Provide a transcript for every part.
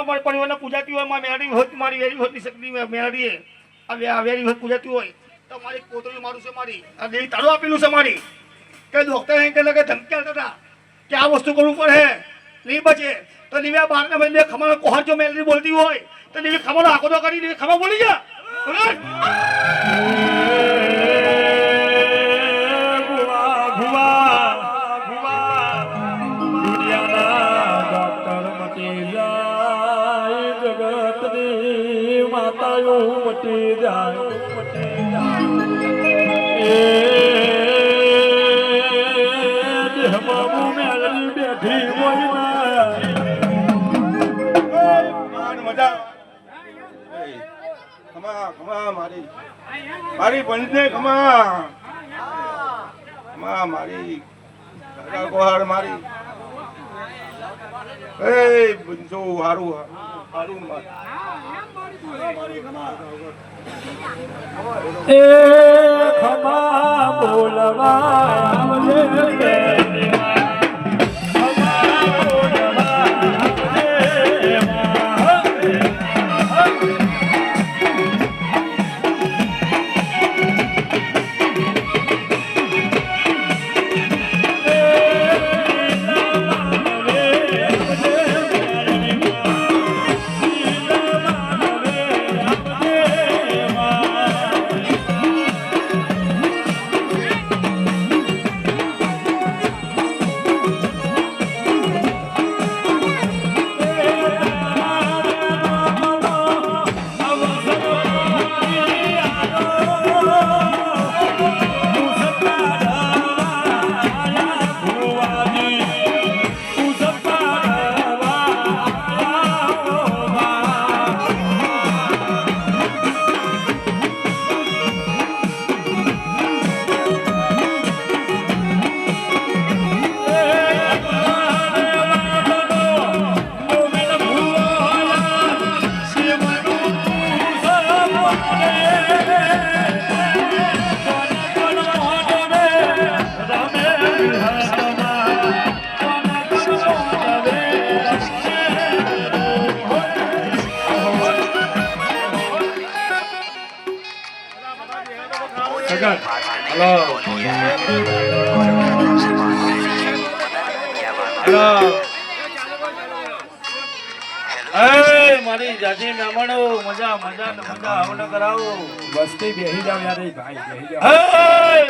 મારી પરિવારના પૂજાતી હોય મેળી હોત મારી વેરી હોત ની શક્તિ મેળી આ વેરી હોત પૂજાતી હોય તો મારી કોતરી મારું છે મારી આ દેવી તાળું આપેલું છે મારી કે ડોક્ટર એમ કે ધમકી આવતા હતા કે આ વસ્તુ કરવું પડે નહીં બચે તો લીવ્યા બારના ભાઈ ખમાનો કોહર જો મેલરી બોલતી હોય તો લીવી ખમાનો આખો તો કરી લીવી ખમા બોલી જા મટી જાય બાબુ મેલરી બેઠી હોય મજા ખમા ખમા મારી મારી પંચને ખમા ખમા મારી દાદા કોહાડ મારી એ બંજો હારું હારું એ ખમા બોલવા મારી જાજી મહેમાનો મજા મજા મજા આવને કરાવો વસ્તી બેહી જાવ યાર એ ભાઈ બેહી જાવ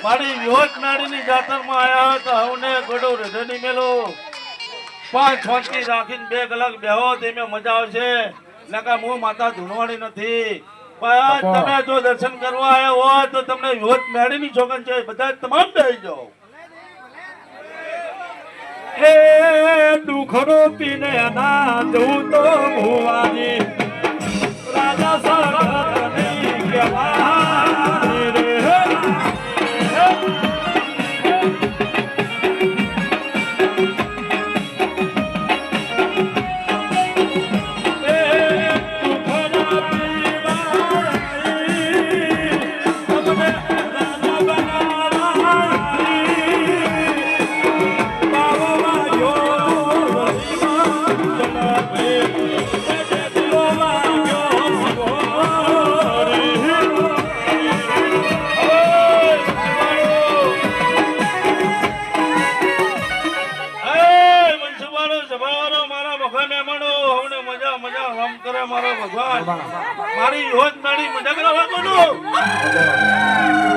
મારી વિહોત નાડીની જાતરમાં આયા તો આવને ગોડો હૃદયની મેલો 5 છોંચકી રાખીને 2 કલાક બેહો તેમે મજા આવશે નકા હું માતા ધૂણવાળી નથી પણ તમે જો દર્શન કરવા આયા હોય તો તમને વિહોત નાડીની છોકન છે બધા તમામ બેહી જાઓ એ દુખરો પીને ના જવું તો ભુવાની રાજા સરગત નહીં કહેવાય રે મારી યોજ નાડી મજા કરવા બોલો